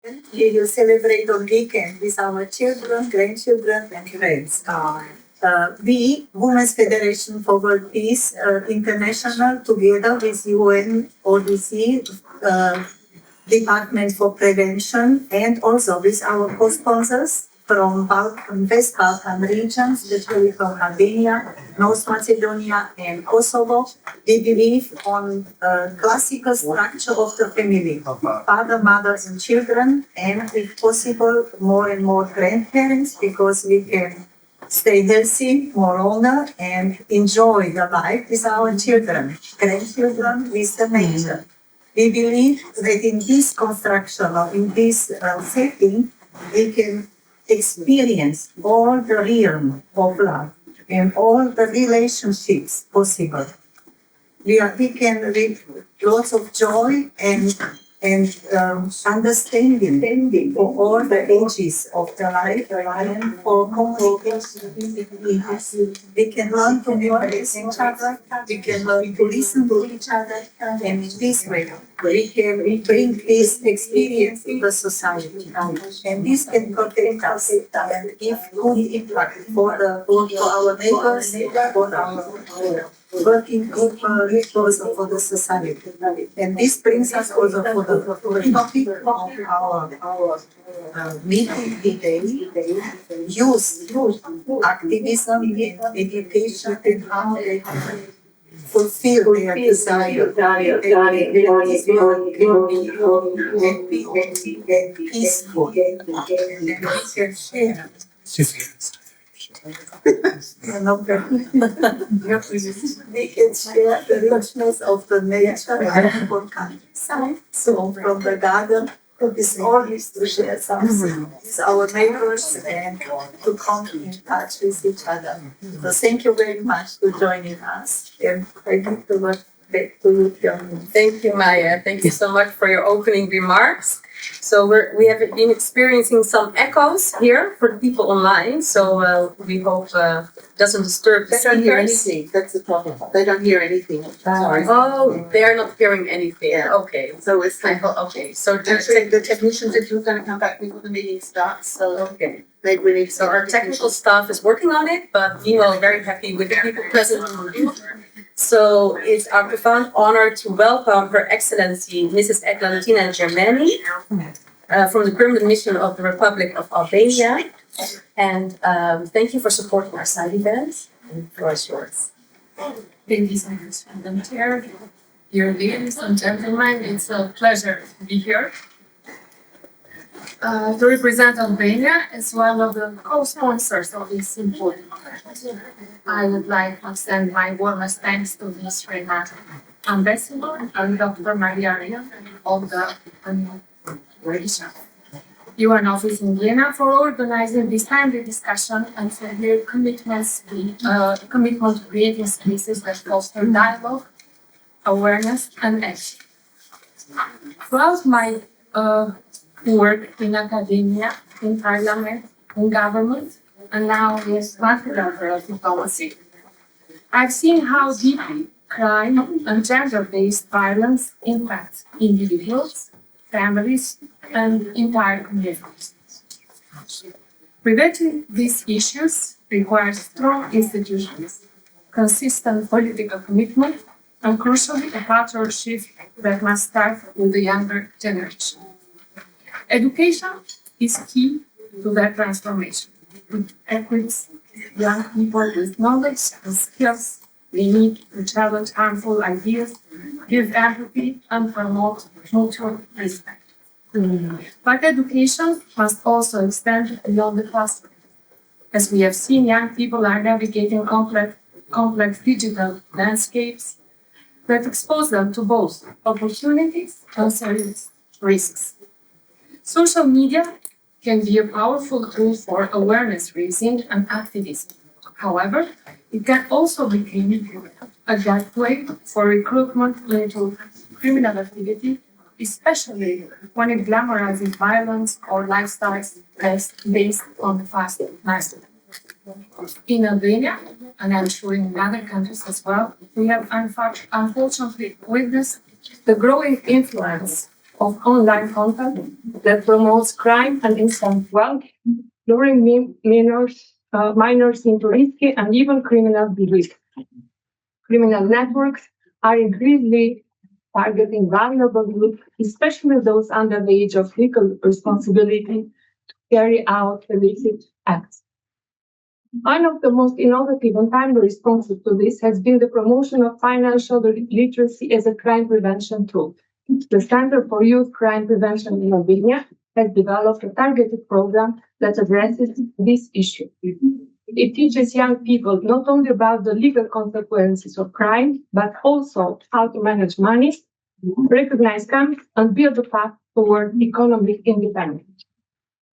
We will celebrate on weekend with our children, grandchildren, and friends. We, Women's Federation for World Peace International, together with UN, ODC, Department for Prevention, and also with our co-sponsors from West Balkan regions, especially from Albania, North Macedonia, and Kosovo. We believe on classical structure of the family, father, mother, and children, and if possible, more and more grandparents, because we can stay healthy, more longer, and enjoy the life with our children, grandchildren, with the nature. We believe that in this construction or in this setting, we can experience all the realm of love and all the relationships possible. We can reap lots of joy and understanding for all the ages of the life and for communication. We can learn to embrace each other, we can learn to listen to each other, and in this way we can bring this experience to the society. And this can protect us and give good impact for our neighbors, for our working people, also for the society. And this brings us also for the topic of our meeting today, youth, activism, and education, and how they fulfill their desire that this world can be happy and peaceful, and then we can share. We can share the richness of the nature and the countryside. So from the garden, it's always to share something with our neighbors and to come in touch with each other. So thank you very much for joining us. And I give the word back to you, Kyung. Thank you, Maya. Thank you so much for your opening remarks. So we have been experiencing some echoes here for the people online. So we hope it doesn't disturb the They don't hear speakers. anything. That's the problem. They don't hear anything. Sorry. Oh, they are not hearing anything. Yeah. Okay. So it's Okay. So actually the technicians are going to come back before the meeting starts. So okay. maybe we need to. So our technical staff is working on it, but meanwhile very happy with the people present on the room. So it's our profound honor to welcome Her Excellency Mrs. Eglantina Gjermeni from the Permanent Mission of the Republic of Albania. And thank you for supporting our side events. And the floor is yours. Ladies and gentlemen, Chair, dear ladies and gentlemen, it's a pleasure to be here. To represent Albania as one of the co-sponsors of this important event. I would like to extend my warmest thanks to Ms. Renata, Ambassador, and Dr. Marlies of the UN office in Vienna for organizing this timely discussion and for their commitment to creating spaces that foster dialogue, awareness, and action. Throughout my work in academia, in parliament, in government, and now as multilateral diplomacy, I've seen how deeply crime and gender-based violence impacts individuals, families, and entire communities. Preventing these issues requires strong institutions, consistent political commitment, and crucially a cultural shift that must start with the younger generation. Education is key to that transformation. It equips young people with knowledge and skills they need to challenge harmful ideas, give empathy, and promote mutual respect. But education must also extend beyond the classroom. As we have seen, young people are navigating complex digital landscapes that expose them to both opportunities and serious risks. Social media can be a powerful tool for awareness raising and activism. However, it can also become a gateway for recruitment into criminal activity, especially when it glamorizes violence or lifestyles based on fast life. In Albania, and I'm sure in other countries as well, we have unfortunately witnessed the growing influence of online content that promotes crime and instant wealth, luring minors into risky and even criminal behavior. Criminal networks are increasingly targeting vulnerable groups, especially those under the age of legal responsibility to carry out illicit acts. One of the most innovative and timely responses to this has been the promotion of financial literacy as a crime prevention tool. The Center for Youth Crime Prevention in Albania has developed a targeted program that addresses this issue. It teaches young people not only about the legal consequences of crime, but also how to manage money, recognize crimes, and build a path toward economic independence.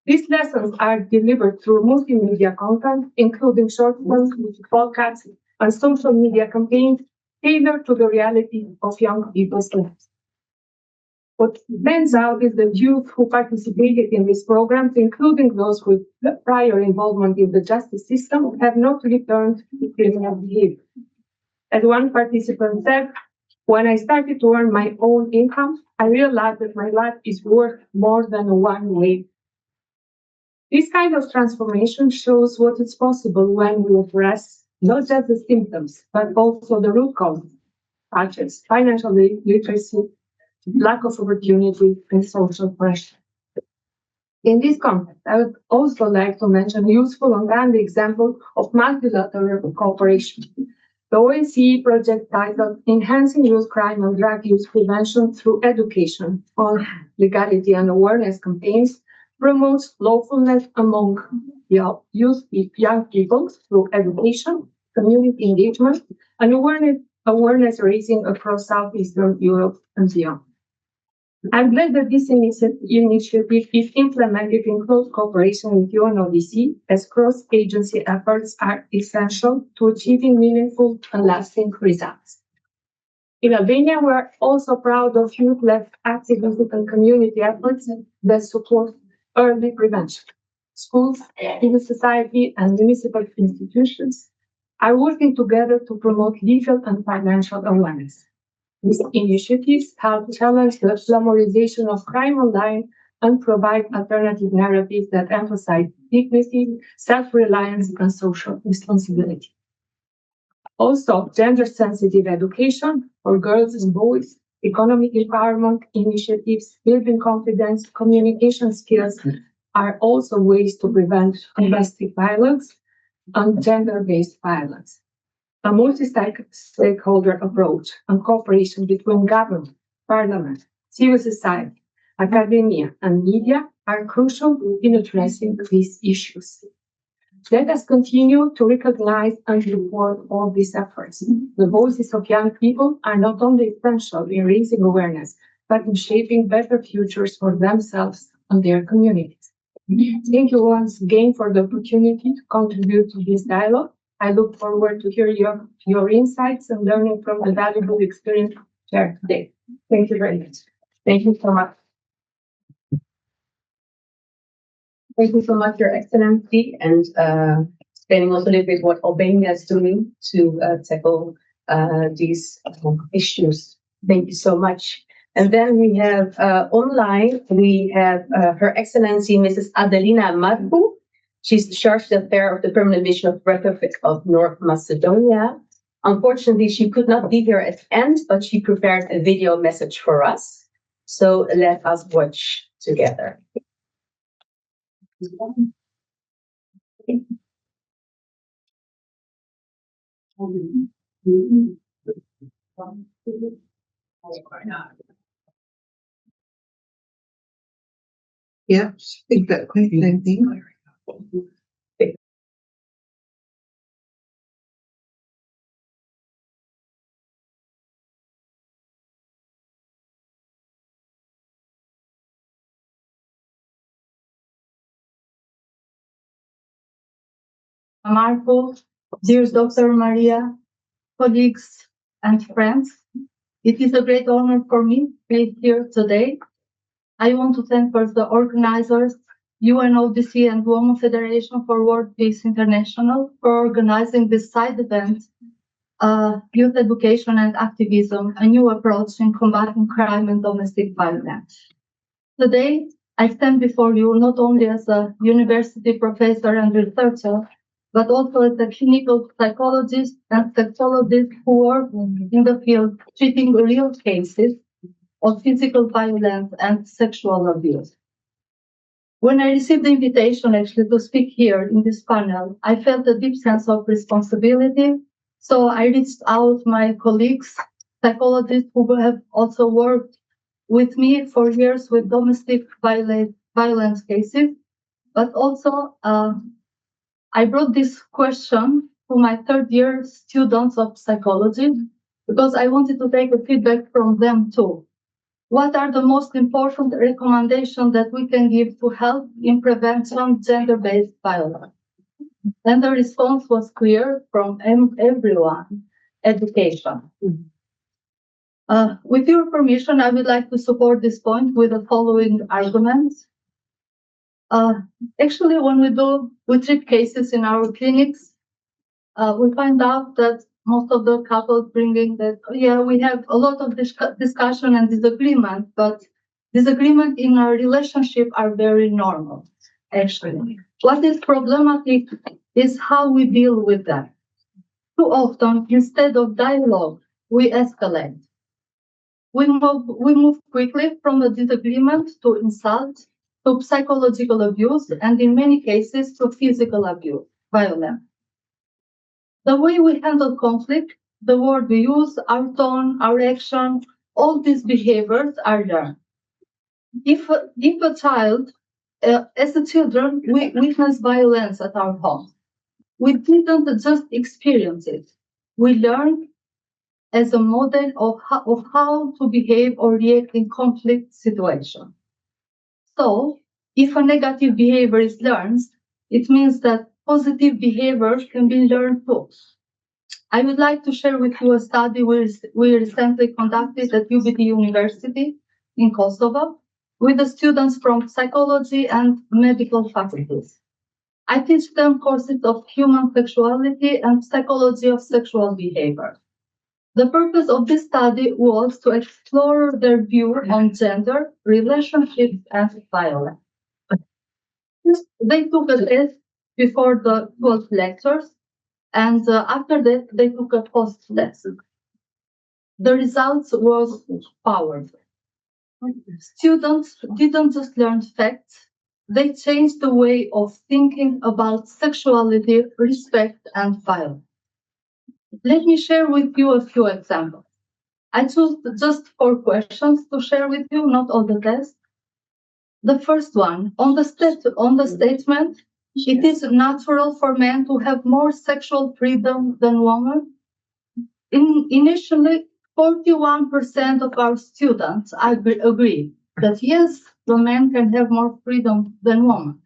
These lessons are delivered through multimedia content, including short films, podcasts, and social media campaigns tailored to the reality of young people's lives. What stands out is the youth who participated in these programs, including those with prior involvement in the justice system, have not returned to criminal behavior. As one participant said, when I started to earn my own income, I realized that my life is worth more than a one-way. This kind of transformation shows what is possible when we address not just the symptoms, but also the root causes, such as financial literacy, lack of opportunity, and social pressure. In this context, I would also like to mention a useful and handy example of multilateral cooperation. The OSCE project titled Enhancing Youth Crime and Drug Use Prevention Through Education on Legality and Awareness campaigns promotes lawfulness among young people through education, community engagement, and awareness raising across Southeastern Europe and beyond. I'm glad that this initiative is implemented in close cooperation with UNODC, as cross-agency efforts are essential to achieving meaningful and lasting results. In Albania, we are also proud of youth-led activism and community efforts that support early prevention. Schools, civil society, and municipal institutions are working together to promote legal and financial awareness. These initiatives help challenge the glamorization of crime online and provide alternative narratives that emphasize dignity, self-reliance, and social responsibility. Also, gender-sensitive education for girls and boys, economic empowerment initiatives, building confidence, communication skills are also ways to prevent domestic violence and gender-based violence. A multi-stakeholder approach and cooperation between government, parliament, civil society, academia, and media are crucial in addressing these issues. Let us continue to recognize and reward all these efforts. The voices of young people are not only essential in raising awareness, but in shaping better futures for themselves and their communities. Thank you once again for the opportunity to contribute to this dialogue. I look forward to hear your insights and learning from the valuable experience shared today. Thank you very much. Thank you so much. Thank you so much, Your Excellency, and explaining also a little bit what Albania is doing to tackle these issues. Thank you so much. And then we have online, we have Her Excellency Mrs. Adelina Marku. She's the Charge d'Affaires of the Permanent Mission of Republic of North Macedonia. Unfortunately, she could not be here at the end, but she prepared a video message for us. So let us watch together. Yeah, exactly. Same thing. Marco, dear Dr. Maria, colleagues and friends, it is a great honor for me to be here today. I want to thank first the organizers, UNODC and Women Federation for World Peace International for organizing this side event, Youth Education and Activism, a new approach in combating crime and domestic violence. Today, I stand before you not only as a university professor and researcher, but also as a clinical psychologist and sexologist who work in the field treating real cases of physical violence and sexual abuse. When I received the invitation actually to speak here in this panel, I felt a deep sense of responsibility. So I reached out my colleagues, psychologists who have also worked with me for years with domestic violence cases, but also I brought this question to my third year students of psychology because I wanted to take a feedback from them too. What are the most important recommendations that we can give to help in prevention gender-based violence? And the response was clear from everyone: education. With your permission, I would like to support this point with the following arguments. Actually, when we treat cases in our clinics, we find out that most of the couples bringing that, yeah, we have a lot of discussion and disagreement, but disagreement in our relationship are very normal, actually. What is problematic is how we deal with that. Too often, instead of dialogue, we escalate. We move quickly from a disagreement to insult, to psychological abuse, and in many cases to physical abuse, violence. The way we handle conflict, the word we use, our tone, our action, all these behaviors are learned. If a child, as a children, we witness violence at our home, we didn't just experience it. We learned as a model of how to behave or react in conflict situations. So, if a negative behavior is learned, it means that positive behavior can be learned too. I would like to share with you a study we recently conducted at UBT University in Kosovo with the students from psychology and medical faculties. I teach them courses of human sexuality and psychology of sexual behavior. The purpose of this study was to explore their view on gender, relationships, and violence. They took a test before the 12 lectures, and after that, they took a post-lesson. The results was powerful. Students didn't just learn facts, they changed the way of thinking about sexuality, respect, and violence. Let me share with you a few examples. I chose just 4 questions to share with you, not all the tests. The first one, on the statement, it is natural for men to have more sexual freedom than women. Initially, 41% of our students agree that yes, the men can have more freedom than women.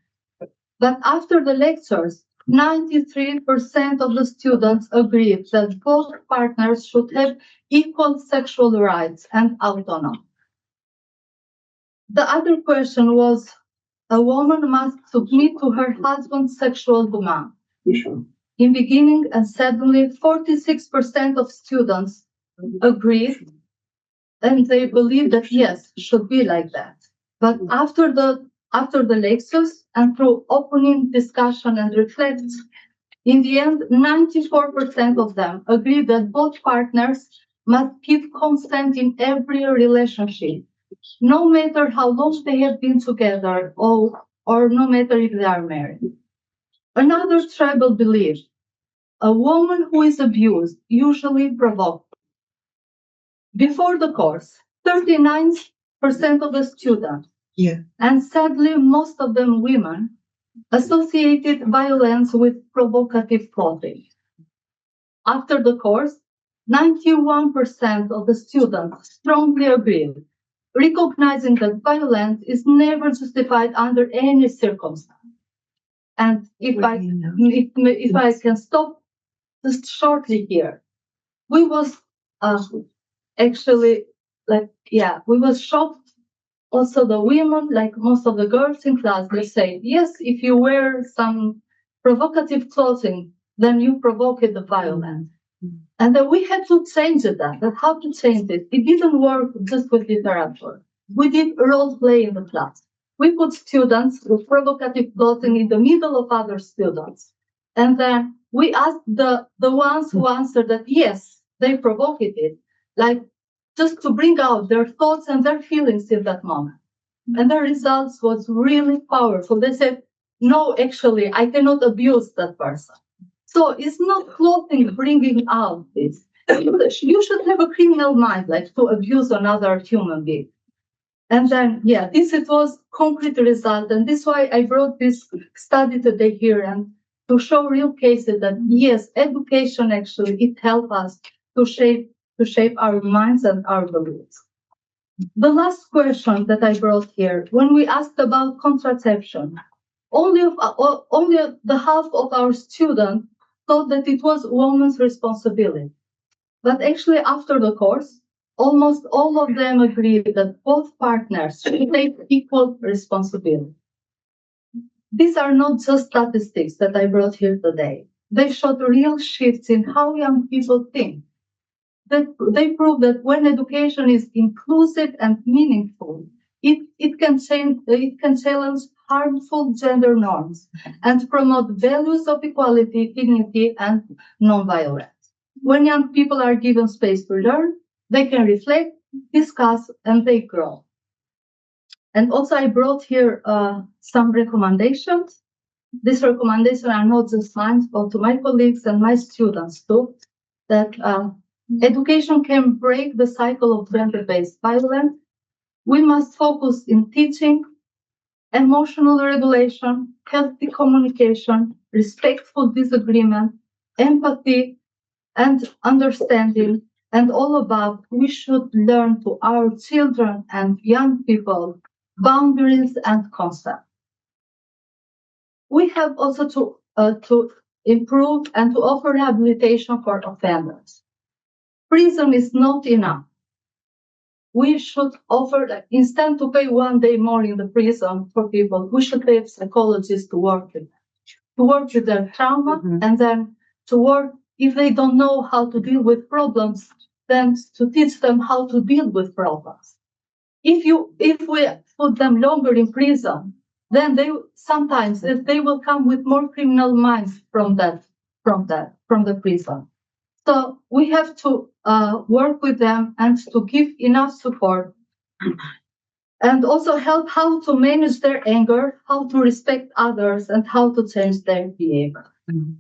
But after the lectures, 93% of the students agreed that both partners should have equal sexual rights and autonomy. The other question was, a woman must submit to her husband's sexual demand. In beginning, and suddenly 46% of students agreed, and they believe that yes, should be like that. But after the lectures and through opening discussion and reflect, in the end, 94% of them agree that both partners must give consent in every relationship, no matter how long they have been together or no matter if they are married. Another tribal belief, a woman who is abused usually provoked. Before the course, 39% of the students, and sadly most of them women, associated violence with provocative clothing. After the course, 91% of the students strongly agreed, recognizing that violence is never justified under any circumstance. And if I can stop just shortly here, we was actually we was shocked. Also, the women, like most of the girls in class, they say, yes, if you wear some provocative clothing, then you provoke the violence. And then we had to change that how to change it. It didn't work just with literature. we did role play in the class. We put students with provocative clothing in the middle of other students. And then we asked the ones who answered that yes, they provoked it, like just to bring out their thoughts and their feelings in that moment. And the results was really powerful. They said, no, actually, I cannot abuse that person. So it's not clothing bringing out this. You should have a criminal mind, like to abuse another human being. And then, it was concrete result. And this is why I brought this study today here and to show real cases that yes, education actually, it helps us to shape our minds and our beliefs. The last question that I brought here, when we asked about contraception, only the half of our students thought that it was women's responsibility. But actually, after the course, almost all of them agreed that both partners should take equal responsibility. These are not just statistics that I brought here today. They showed real shifts in how young people think. They prove that when education is inclusive and meaningful, it can challenge harmful gender norms and promote values of equality, dignity, and nonviolence. When young people are given space to learn, they can reflect, discuss, and they grow. And also, I brought here some recommendations. These recommendations are not just mine, but to my colleagues and my students too, that education can break the cycle of gender-based violence. We must focus in teaching, emotional regulation, healthy communication, respectful disagreement, empathy, and understanding. And all above, we should learn to our children and young people boundaries and consent. We have also to improve and to offer rehabilitation for offenders. Prison is not enough. We should offer, instead to pay 1 day more in the prison for people, we should pay psychologists to work with their trauma, and then to work, if they don't know how to deal with problems, then to teach them how to deal with problems. If we put them longer in prison, then they will come with more criminal minds from the prison. So we have to work with them and to give enough support and also help how to manage their anger, how to respect others, and how to change their behavior. Mm-hmm.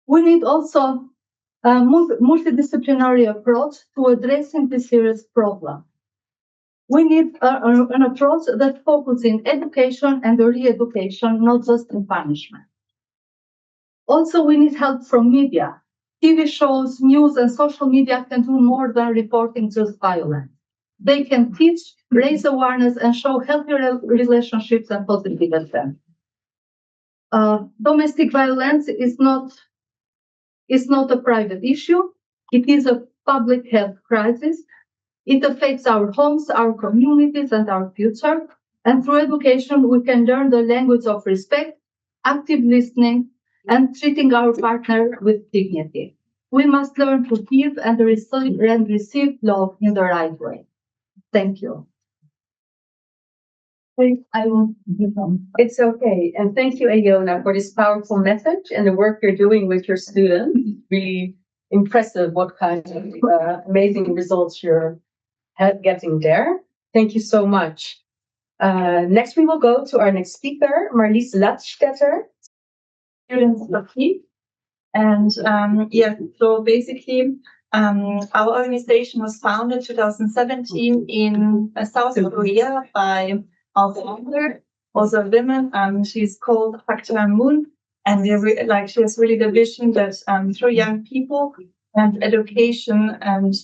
We need also a multidisciplinary approach to addressing this serious problem. We need an approach that focuses in education and re-education, not just in punishment. Also, we need help from media. TV shows, news, and social media can do more than reporting just violence. They can teach, raise awareness, and show healthy relationships and positive effects. Domestic violence is not a private issue. It is a public health crisis. It affects our homes, our communities, and our future. And through education, we can learn the language of respect, active listening, and treating our partner with dignity. We must learn to give and receive love in the right way. Thank you. I will. It's okay. And thank you, Ejona, for this powerful message and the work you're doing with your students. Really impressive what kind of amazing results you're getting there. Thank you so much. Next, we will go to our next speaker, Marlies Ladstaetter. Students of HEAP. And so basically, our organization was founded 2017 in South Korea by our founder, also a woman. She's called Moon, and she has really the vision that through young people and education and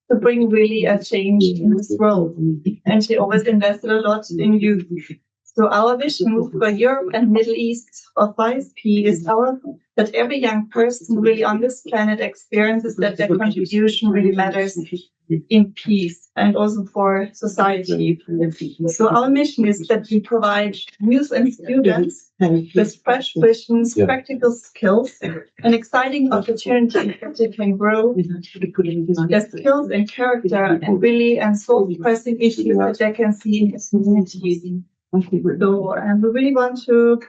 to bring really a change in this world. And she always invested a lot in youth. So our vision for Europe and Middle East of ISP is that every young person really on this planet experiences that their contribution really matters in peace and also for society. So our mission is that we provide youth and students with fresh visions, practical skills, and exciting opportunities that they can grow their skills and character and really solve pressing issues that they can see in the community. So we really want to,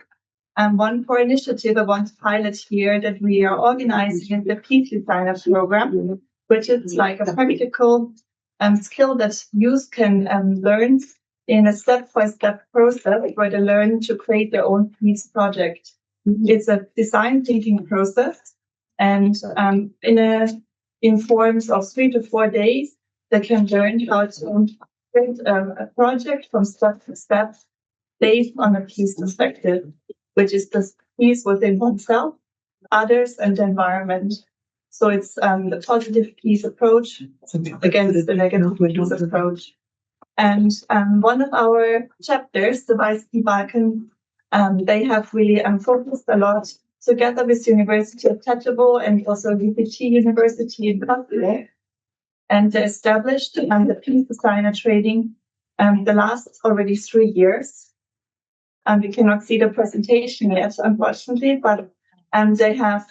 one core initiative I want to highlight here that we are organizing is the Peace Designer Program, which is like a practical skill that youth can learn in a step-by-step process where they learn to create their own peace project. It's a design thinking process, and in forms of 3 to 4 days, they can learn how to create a project from step to step based on a peace perspective, which is the peace within oneself, others, and the environment. So it's the positive peace approach against the negative peace approach. And one of our chapters, the WFWPI Balkans, they have really focused a lot together with University of Tetebo and also UPT University in Kosovo. And they established the peace designer training the last already 3 years. We cannot see the presentation yet, unfortunately, but they have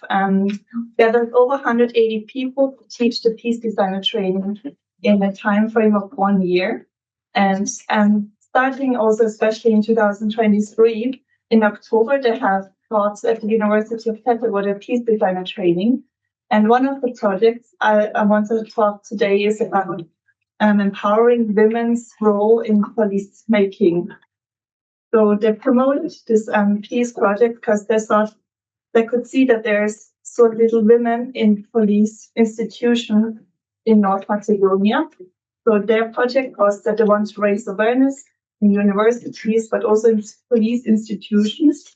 gathered over 180 people to teach the peace designer training in a time frame of 1 year. And starting also, especially in 2023, in October, they have taught at the University of Tetebo the peace designer training. And one of the projects I want to talk today is about empowering women's role in police making. So they promoted this peace project because they thought they could see that there's so little women in police institutions in North Macedonia. So their project was that they want to raise awareness in universities, but also in police institutions,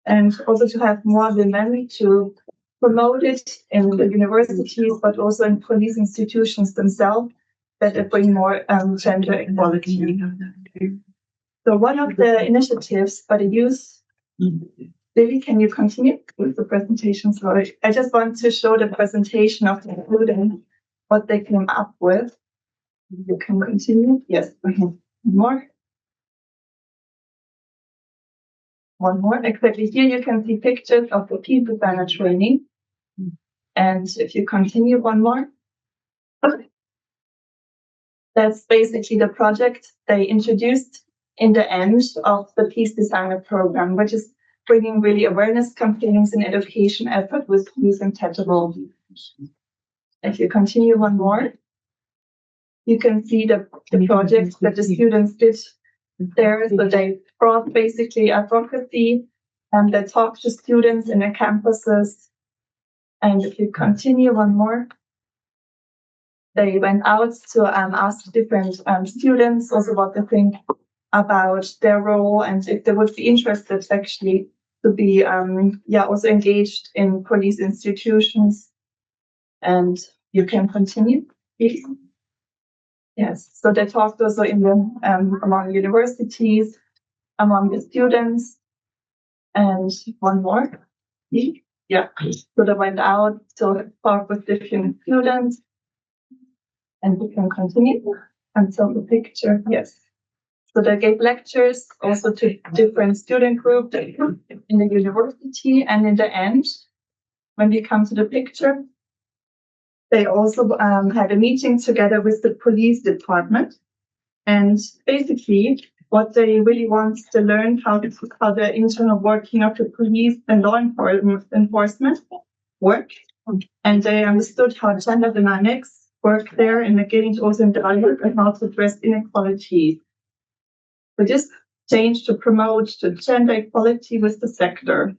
and also to have more women to promote it in the universities, but also in police institutions themselves, that they bring more gender equality. So one of the initiatives by the youth, Lily, can you continue with the presentation? Sorry, I just want to show the presentation of the students, what they came up with. You can continue. Yes, more. One more. Exactly. Here you can see pictures of the peace designer training. And if you continue one more. Okay. That's basically the project they introduced in the end of the Peace Designer Program, which is bringing really awareness campaigns and education effort with youth and Tetebo. If you continue one more, you can see the projects that the students did there. So they brought basically advocacy and they talked to students in the campuses. And if you continue one more, they went out to ask different students also what they think about their role and if they would be interested actually to be also engaged in police institutions. And you can continue, please. Yes, so they talked also in the among universities, among the students, and one more. Yeah, so they went out to talk with different students, and we can continue until the picture. Yes. So they gave lectures also to different student groups in the university. And in the end, when we come to the picture, they also had a meeting together with the police department. And basically, what they really want to learn how the internal working of the police and law enforcement work. And they understood how gender dynamics work there and getting also in dialogue and how to address inequality. So this change to promote the gender equality with the sector.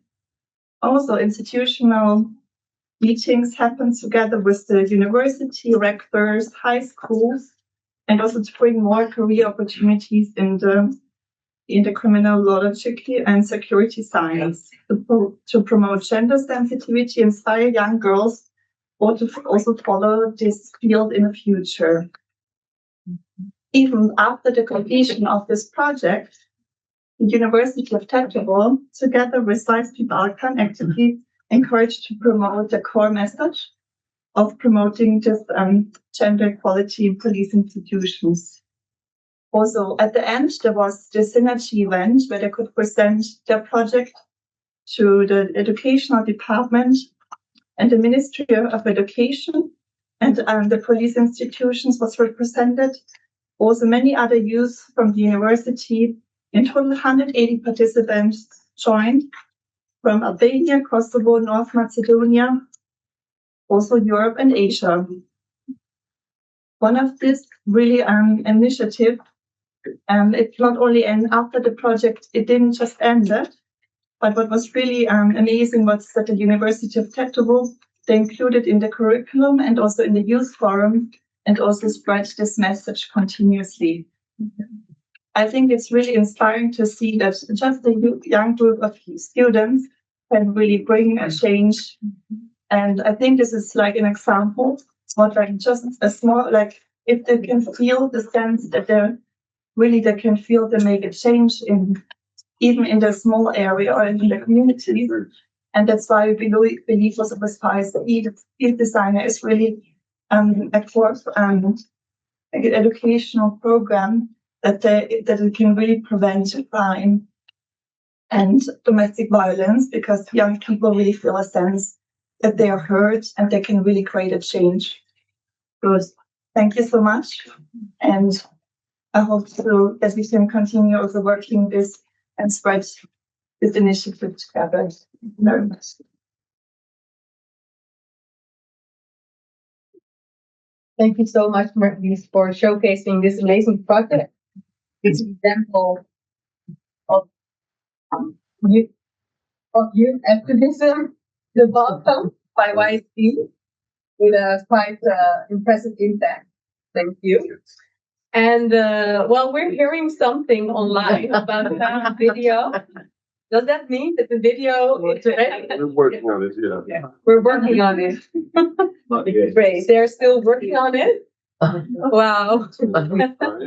Also, institutional meetings happen together with the university, rectors, high schools, and also to bring more career opportunities in the criminology and security science to promote gender sensitivity, inspire young girls, or to also follow this field in the future. Even after the completion of this project, the University of Tetovo, together with IAYSP Balkan, actively encouraged to promote the core message of promoting just gender equality in police institutions. Also, at the end, there was the synergy event where they could present their project to the educational department and the Ministry of Education, and the police institutions was represented. Also, many other youth from the university. In total, 180 participants joined from Albania, Kosovo, North Macedonia, also Europe and Asia. One of this really initiative, it's not only after the project, it didn't just end it, but what was really amazing was that the University of Tetovo, they included in the curriculum and also in the youth forum, and also spread this message continuously. I think it's really inspiring to see that just a young group of students can really bring a change. And I think this is like an example, what like just a small, like if they can feel the sense that they can feel they make a change even in the small area or in the community. And that's why we believe also with PIS, the field designer is really a course, an educational program that it can really prevent crime and domestic violence, because young people really feel a sense that they are heard and they can really create a change. Good. Thank you so much. And I hope that we can continue also working this and spread this initiative together. Thank you very much. Thank you so much, Marlies, for showcasing this amazing project. It's an example of youth activism, the Balkans by YSP, with a quite impressive impact. Thank you. And well, we're hearing something online about the video. Does that mean that the video is ready? We're working on it, yeah. We're working on it. Great. They're still working on it? Wow.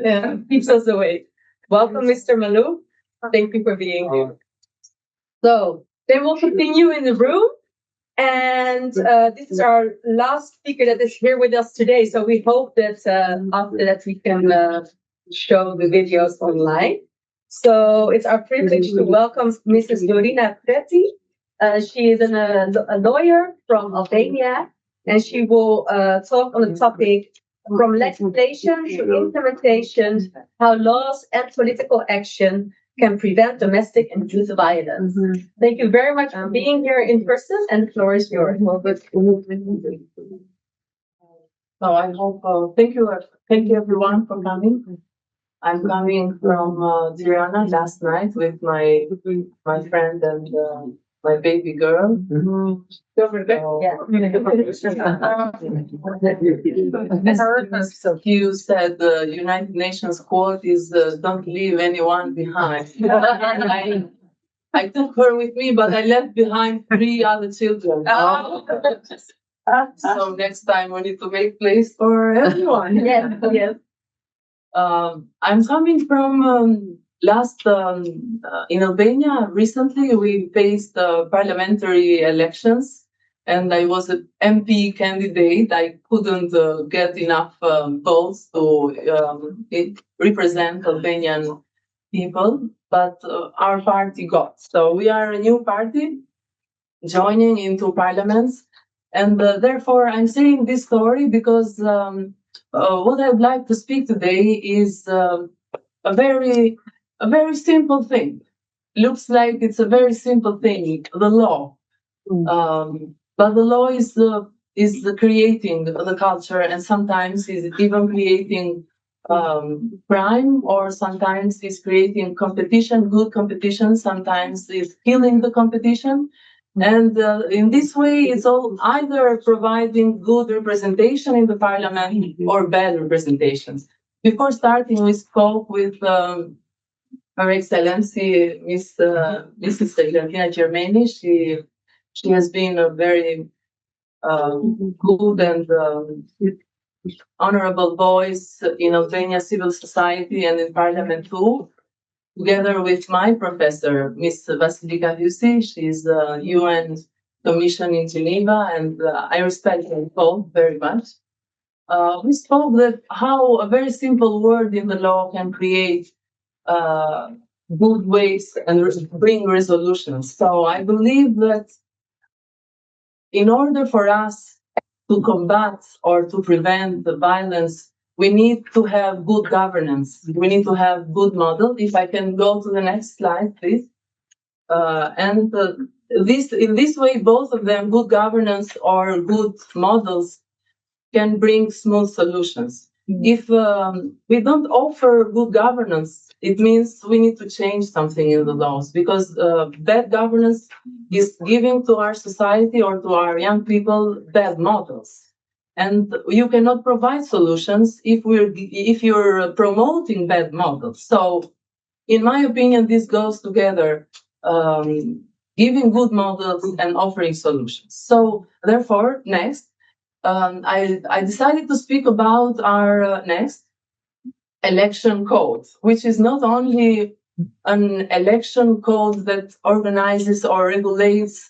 Yeah, keeps us awake. Welcome, Mr. Malou. Thank you for being here. So then we'll continue in the room. And this is our last speaker that is here with us today. So we hope that after that we can show the videos online. So it's our privilege to welcome Mrs. Dorina Preti. She is a lawyer from Albania, and she will talk on the topic from legislation to implementation, how laws and political action can prevent domestic and youth violence. Thank you very much for being here in person, and the floor is yours. So I hope, thank you everyone for coming. I'm coming from Gjermeni last night with my friend and my baby girl. So you said the United Nations quote is "Don't leave anyone behind." I took her with me, but I left behind 3 other children. So next time we need to make place for everyone. Yes, yes. I'm coming from in Albania. Recently, we faced parliamentary elections, and I was an MP candidate. I couldn't get enough votes to represent Albanian people, but our party got. So we are a new party joining into parliaments, and therefore I'm saying this story because what I would like to speak today is a very simple thing. Looks like it's a very simple thing, the law. But the law is creating the culture, and sometimes is even creating crime, or sometimes is creating competition, good competition, sometimes is killing the competition. And in this way, it's all either providing good representation in the parliament or bad representations. Before starting, we spoke with Her Excellency Mrs. Eglantina Gjermeni. She has been a very good and honorable voice in Albania civil society and in parliament too. together with my professor, Ms. Vasilika Husi. She's a UN commission in Geneva, and I respect her both very much. We spoke that how a very simple word in the law can create good ways and bring resolutions. So I believe that in order for us to combat or to prevent the violence, we need to have good governance. We need to have good model. If I can go to the next slide, please. In this way, both of them, good governance or good models, can bring smooth solutions. If we don't offer good governance, it means we need to change something in the laws, because bad governance is giving to our society or to our young people bad models. And you cannot provide solutions if you're promoting bad models. So, in my opinion, this goes together, giving good models and offering solutions. So, therefore, next, I decided to speak about our next election code, which is not only an election code that organizes or regulates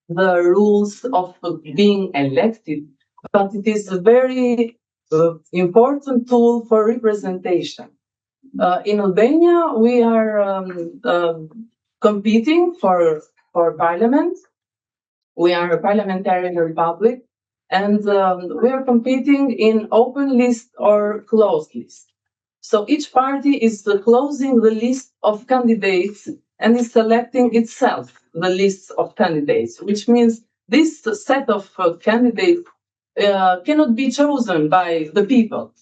the rules of being elected, but it is a very important tool for representation. In Albania, we are competing for parliament. We are a parliamentary republic, and we are competing in open list or closed list. So each party is closing the list of candidates and is selecting itself the list of candidates, which means this set of candidates cannot be chosen by the people.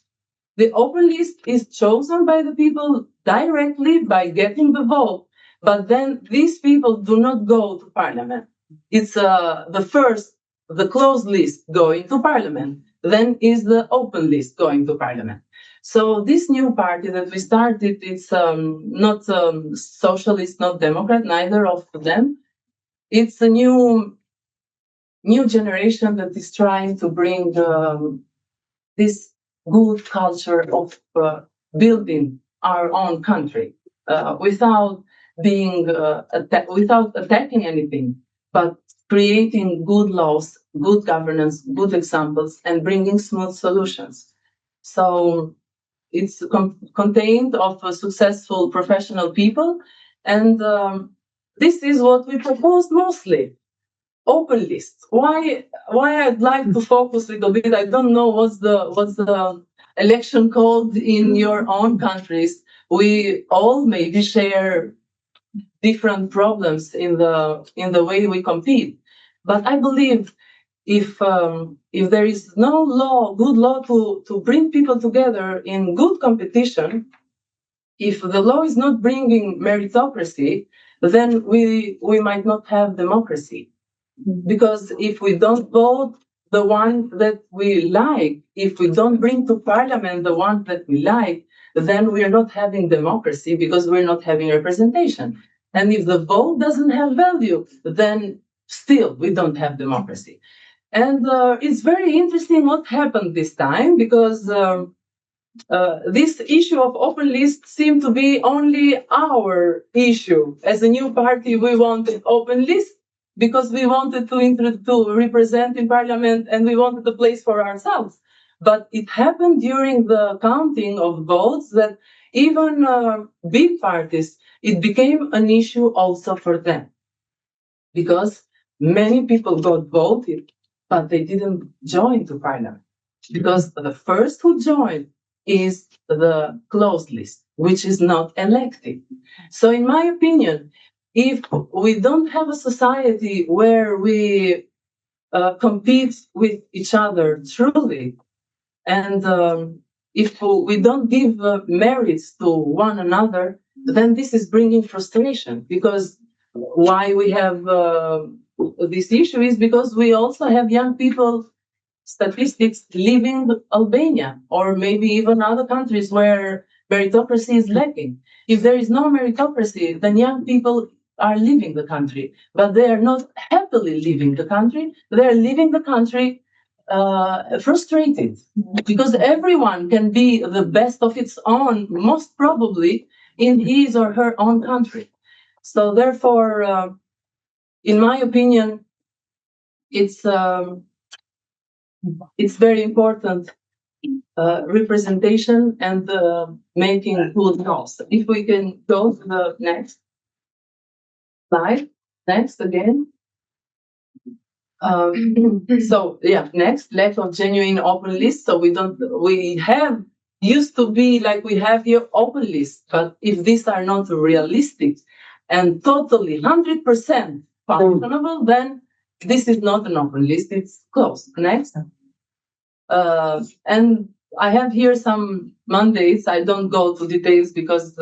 The open list is chosen by the people directly by getting the vote, but then these people do not go to parliament. It's the closed list going to parliament, then is the open list going to parliament. So this new party that we started, it's not socialist, not Democrat, neither of them. It's a new generation that is trying to bring this good culture of building our own country without attacking anything, but creating good laws, good governance, good examples, and bringing smooth solutions. So it's contained of successful professional people, and this is what we propose mostly. Open list. Why I'd like to focus a little bit. I don't know what's the election code in your own countries. We all maybe share different problems in the way we compete. But I believe if there is no good law to bring people together in good competition, if the law is not bringing meritocracy, then we might not have democracy. Because if we don't vote the one that we like, if we don't bring to parliament the one that we like, then we are not having democracy because we're not having representation. And if the vote doesn't have value, then still we don't have democracy. And it's very interesting what happened this time, because this issue of open list seemed to be only our issue. As a new party, we wanted open list because we wanted to represent in parliament and we wanted a place for ourselves. But it happened during the counting of votes that even big parties, it became an issue also for them. Because many people got voted, but they didn't join to parliament. Because the first who joined is the closed list, which is not elected. So in my opinion, if we don't have a society where we compete with each other truly, and if we don't give merits to one another, then this is bringing frustration. Because why we have this issue is because we also have young people statistics leaving Albania, or maybe even other countries where meritocracy is lacking. If there is no meritocracy, then young people are leaving the country, but they are not happily leaving the country. They are leaving the country frustrated, because everyone can be the best of its own, most probably, in his or her own country. So therefore, in my opinion, it's very important representation and making good laws. If we can go to the next slide, next again. So yeah, next, lack of genuine open list. So we have used to be like we have here open list, but if these are not realistic and totally 100% functionable, then this is not an open list, it's closed. Next. And I have here some mandates. I don't go to details because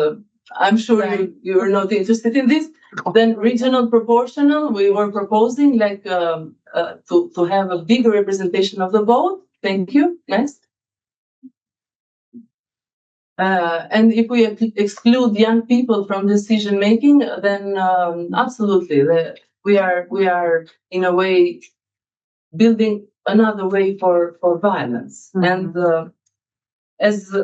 I'm sure you're not interested in this. Then regional proportional, we were proposing like to have a bigger representation of the vote. Thank you. Next. And if we exclude young people from decision making, then absolutely, we are in a way building another way for violence. And as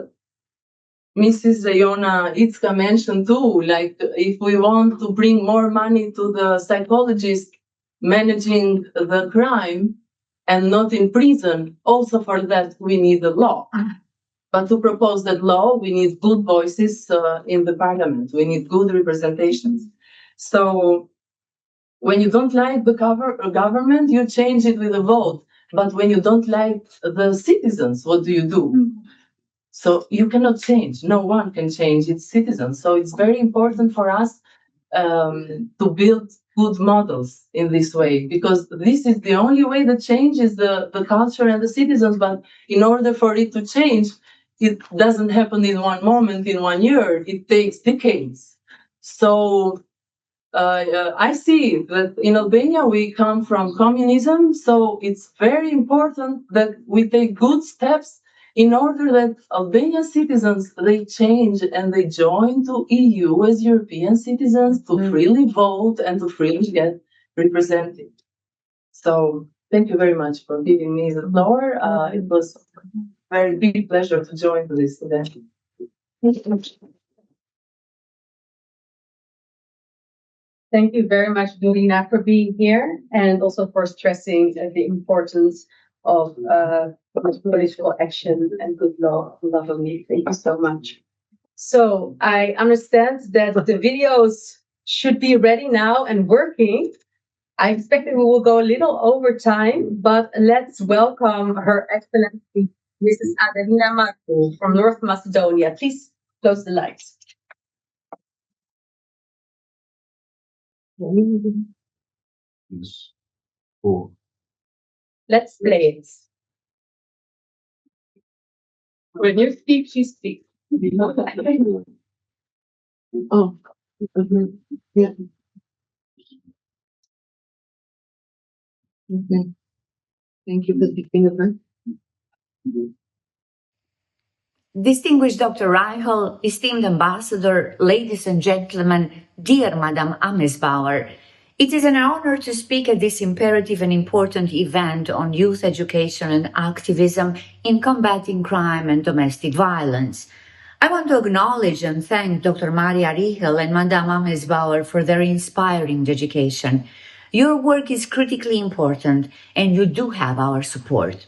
Mrs. Ejona Icka mentioned too, like if we want to bring more money to the psychologists managing the crime and not in prison, also for that we need a law. But to propose that law, we need good voices in the parliament. We need good representations. So when you don't like the government, you change it with a vote. But when you don't like the citizens, what do you do? So you cannot change. No one can change its citizens. So it's very important for us to build good models in this way, because this is the only way that changes the culture and the citizens. But in order for it to change, it doesn't happen in one moment, in 1 year. It takes decades. So I see that in Albania we come from communism, so it's very important that we take good steps in order that Albanian citizens, they change and they join to EU as European citizens to freely vote and to freely get represented. So thank you very much for giving me the floor. It was a very big pleasure to join this event. Thank you very much, Dorina, for being here and also for stressing the importance of political action and good law. Lovely. Thank you so much. So I understand that the videos should be ready now and working. I expect that we will go a little over time, but let's welcome Her Excellency, Mrs. Adelina Marko from North Macedonia. Please close the lights. Let's play it. When you speak, she speaks. Oh, yeah. Okay. Thank you for speaking with me. Distinguished Dr. Riehl, esteemed ambassador, ladies and gentlemen, dear Madam Amesbauer, it is an honor to speak at this imperative and important event on youth education and activism in combating crime and domestic violence. I want to acknowledge and thank Dr. Maria Riehl and Madam Amesbauer for their inspiring dedication. Your work is critically important and you do have our support.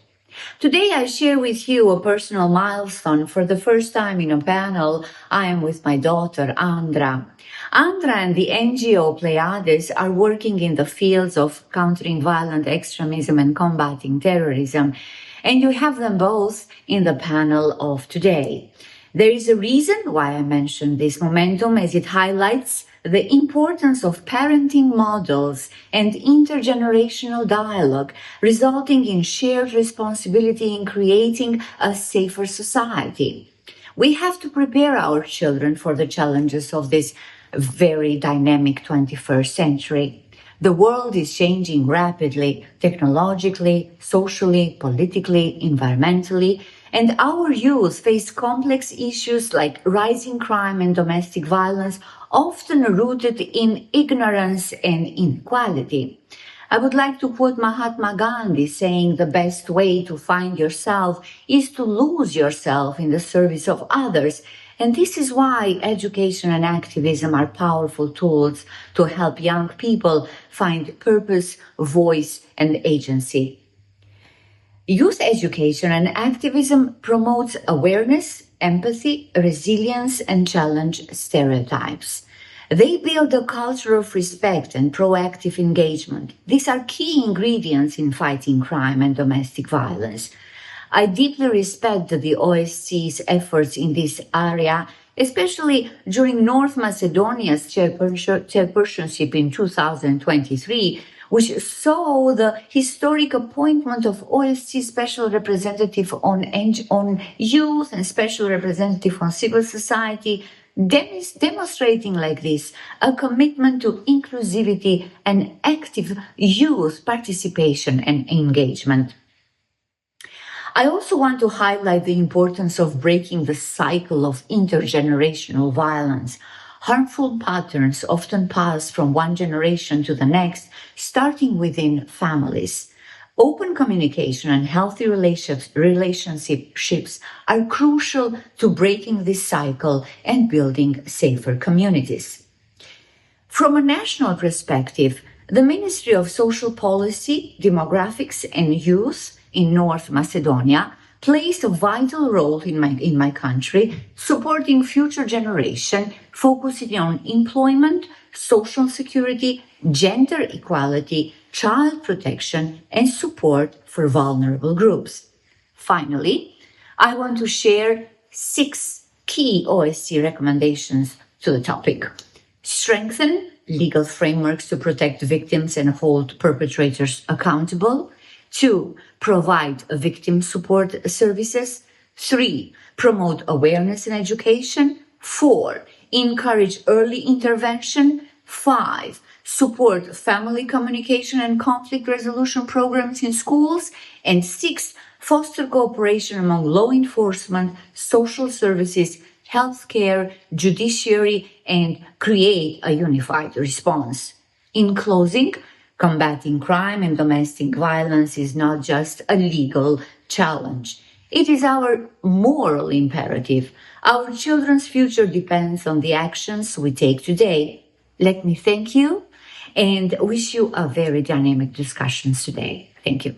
Today I share with you a personal milestone. For the first time in a panel, I am with my daughter, Andra. Andra and the NGO Pleiades are working in the fields of countering violent extremism and combating terrorism, and you have them both in the panel of today. There is a reason why I mention this momentum, as it highlights the importance of parenting models and intergenerational dialogue, resulting in shared responsibility in creating a safer society. We have to prepare our children for the challenges of this very dynamic 21st century. The world is changing rapidly, technologically, socially, politically, environmentally, and our youth face complex issues like rising crime and domestic violence, often rooted in ignorance and inequality. I would like to quote Mahatma Gandhi saying the best way to find yourself is to lose yourself in the service of others. And this is why education and activism are powerful tools to help young people find purpose, voice, and agency. Youth education and activism promotes awareness, empathy, resilience, and challenge stereotypes. They build a culture of respect and proactive engagement. These are key ingredients in fighting crime and domestic violence. I deeply respect the OSCE's efforts in this area, especially during North Macedonia's chairpersonship in 2023, which saw the historic appointment of OSCE Special Representative on Youth and Special Representative on Civil Society, demonstrating like this a commitment to inclusivity and active youth participation and engagement. I also want to highlight the importance of breaking the cycle of intergenerational violence. Harmful patterns often pass from one generation to the next, starting within families. Open communication and healthy relationships are crucial to breaking this cycle and building safer communities. From a national perspective, the Ministry of Social Policy, Demographics and Youth in North Macedonia plays a vital role in my country, supporting future generation, focusing on employment, social security, gender equality, child protection, and support for vulnerable groups. Finally, I want to share 6 key OSCE recommendations to the topic. Strengthen legal frameworks to protect victims and hold perpetrators accountable. 2, provide victim support services. 3, promote awareness and education. 4, encourage early intervention. 5, support family communication and conflict resolution programs in schools. And 6, foster cooperation among law enforcement, social services, healthcare, judiciary, and create a unified response. In closing, combating crime and domestic violence is not just a legal challenge. It is our moral imperative. Our children's future depends on the actions we take today. Let me thank you and wish you a very dynamic discussions today. Thank you.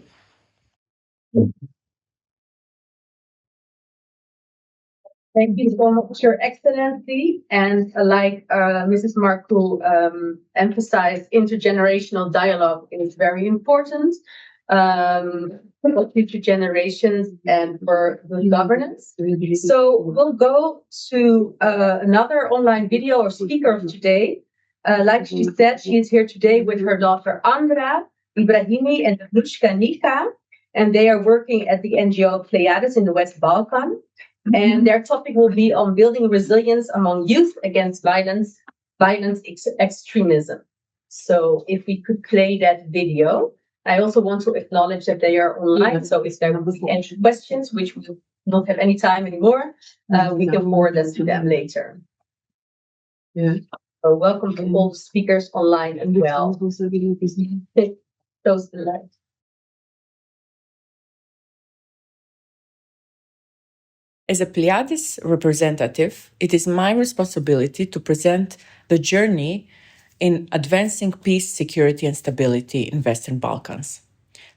Thank you so much, Your Excellency. And like Mrs. Marcoux emphasized, intergenerational dialogue is very important for future generations and for good governance. So we'll go to another online video or speaker of today. Like she said, she is here today with her daughter Andra, Ibrahimi, and Vnuchka Nika, and they are working at the NGO Pleiades in the West Balkans. And their topic will be on building resilience among youth against violence extremism. So if we could play that video. I also want to acknowledge that they are online. So if there will be any questions, which we don't have any time anymore, we can forward them to them later. Yeah. So welcome to all the speakers online as well. Close the light. As a Pleiades representative, it is my responsibility to present the journey in advancing peace, security, and stability in Western Balkans.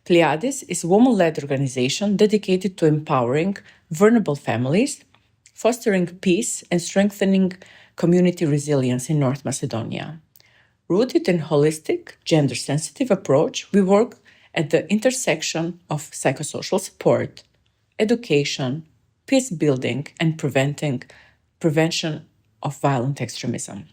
Pleiades is a woman-led organization dedicated to empowering vulnerable families, fostering peace, and strengthening community resilience in North Macedonia. Rooted in holistic, gender-sensitive approach, we work at the intersection of psychosocial support, education, peace building, and prevention of violent extremism.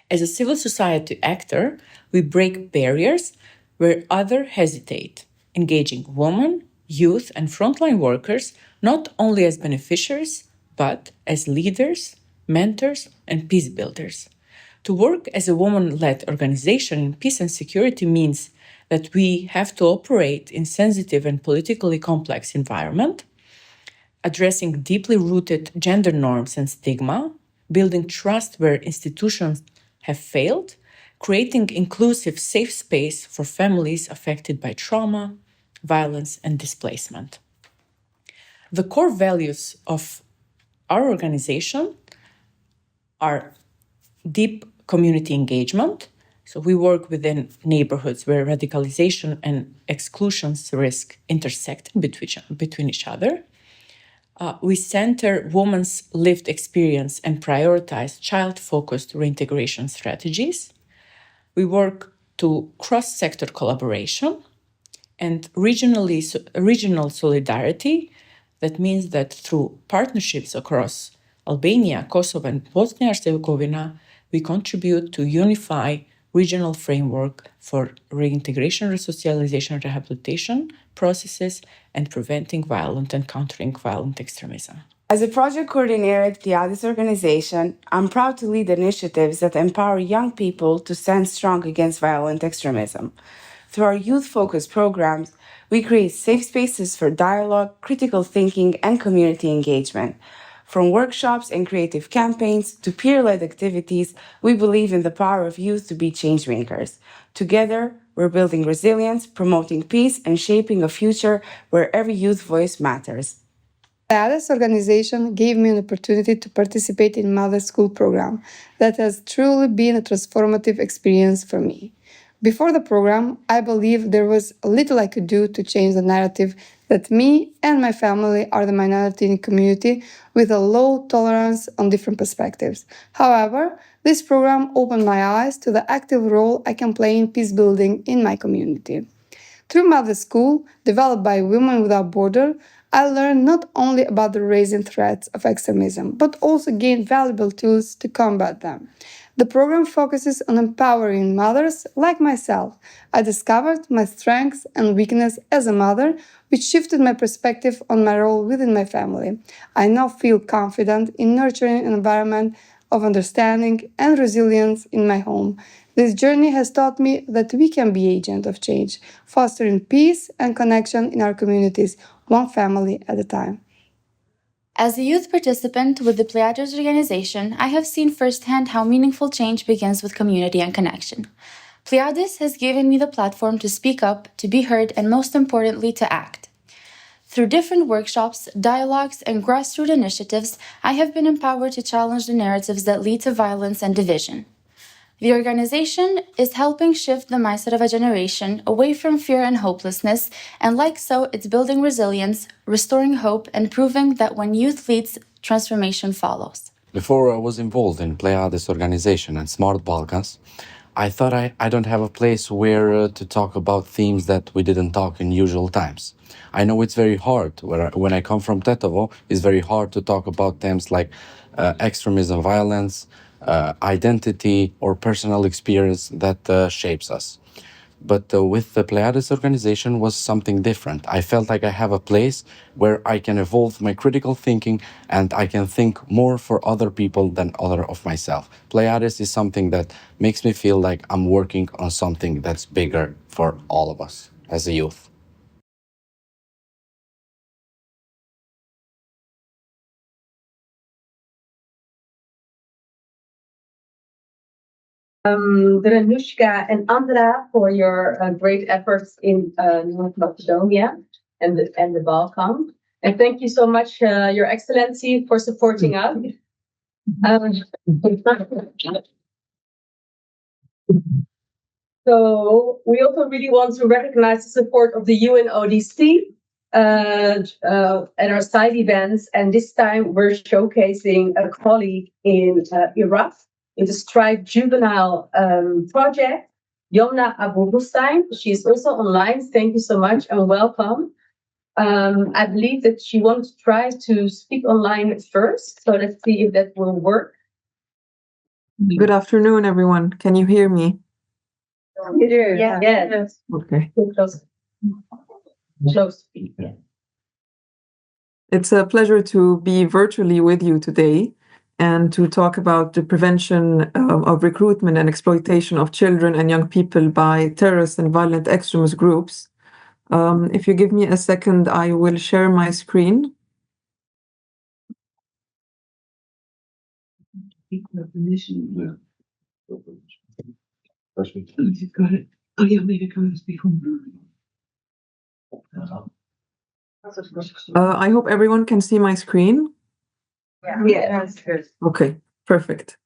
As a civil society actor, we break barriers where others hesitate, engaging women, youth, and frontline workers not only as beneficiaries, but as leaders, mentors, and peace builders. To work as a woman-led organization in peace and security means that we have to operate in sensitive and politically complex environment, addressing deeply rooted gender norms and stigma, building trust where institutions have failed, creating inclusive, safe space for families affected by trauma, violence, and displacement. The core values of our organization are deep community engagement. So we work within neighborhoods where radicalization and exclusions risk intersecting between each other. We center women's lived experience and prioritize child-focused reintegration strategies. We work to cross-sector collaboration and regional solidarity. That means that through partnerships across Albania, Kosovo, and Bosnia and Herzegovina, we contribute to unify regional framework for reintegration, resocialization, and rehabilitation processes and preventing violent and countering violent extremism. As a project coordinator at Pliadis organization, I'm proud to lead initiatives that empower young people to stand strong against violent extremism. Through our youth-focused programs, we create safe spaces for dialogue, critical thinking, and community engagement. From workshops and creative campaigns to peer-led activities, we believe in the power of youth to be changemakers. Together, we're building resilience, promoting peace, and shaping a future where every youth voice matters. Ladstaetter organization gave me an opportunity to participate in Mother School program that has truly been a transformative experience for me. Before the program, I believed there was little I could do to change the narrative that me and my family are the minority in the community with a low tolerance on different perspectives. However, this program opened my eyes to the active role I can play in peace building in my community. Through Mother School, developed by Women Without Borders, I learned not only about the rising threats of extremism, but also gained valuable tools to combat them. The program focuses on empowering mothers like myself. I discovered my strengths and weaknesses as a mother, which shifted my perspective on my role within my family. I now feel confident in nurturing an environment of understanding and resilience in my home. This journey has taught me that we can be agents of change, fostering peace and connection in our communities, one family at a time. As a youth participant with the Pliadis organization, I have seen firsthand how meaningful change begins with community and connection. Pliadis has given me the platform to speak up, to be heard, and most importantly, to act. Through different workshops, dialogues, and grassroots initiatives, I have been empowered to challenge the narratives that lead to violence and division. The organization is helping shift the mindset of a generation away from fear and hopelessness, and like so, it's building resilience, restoring hope, and proving that when youth leads, transformation follows. Before I was involved in Pliadis organization and Smart Balkans, I thought I don't have a place where to talk about themes that we didn't talk in usual times. I know it's very hard. When I come from Tetovo, it's very hard to talk about themes like extremism, violence, identity, or personal experience that shapes us. But with the Pliadis organization was something different. I felt like I have a place where I can evolve my critical thinking and I can think more for other people than other of myself. Pliadis is something that makes me feel like I'm working on something that's bigger for all of us as a youth. Danushka and Andra for your great efforts in North Macedonia and the Balkans. And thank you so much, Your Excellency, for supporting us. So we also really want to recognize the support of the UNODC at our side events. And this time we're showcasing a colleague in Iraq in the Strive Juvenile project, Yomna Abu-Hussein. She's also online. Thank you so much and welcome. I believe that she wants to try to speak online first. So let's see if that will work. Good afternoon, everyone. Can you hear me? You do? Yeah. Yes. Okay. Close. Yeah. It's a pleasure to be virtually with you today and to talk about the prevention of recruitment and exploitation of children and young people by terrorist and violent extremist groups. If you give me a second, I will share my screen. I hope everyone can see my screen. Yeah, that's good. Okay, perfect.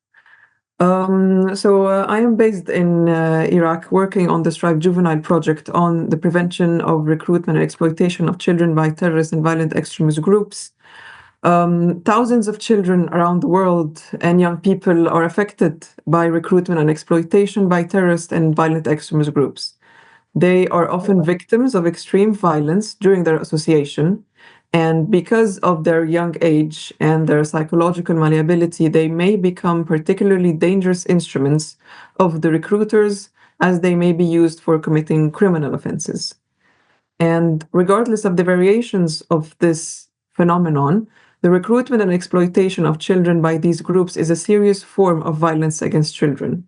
I am based in Iraq, working on the Strive Juvenile project on the prevention of recruitment and exploitation of children by terrorist and violent extremist groups. Thousands of children around the world and young people are affected by recruitment and exploitation by terrorist and violent extremist groups. They are often victims of extreme violence during their association, and because of their young age and their psychological malleability, they may become particularly dangerous instruments of the recruiters, as they may be used for committing criminal offenses. And regardless of the variations of this phenomenon, the recruitment and exploitation of children by these groups is a serious form of violence against children.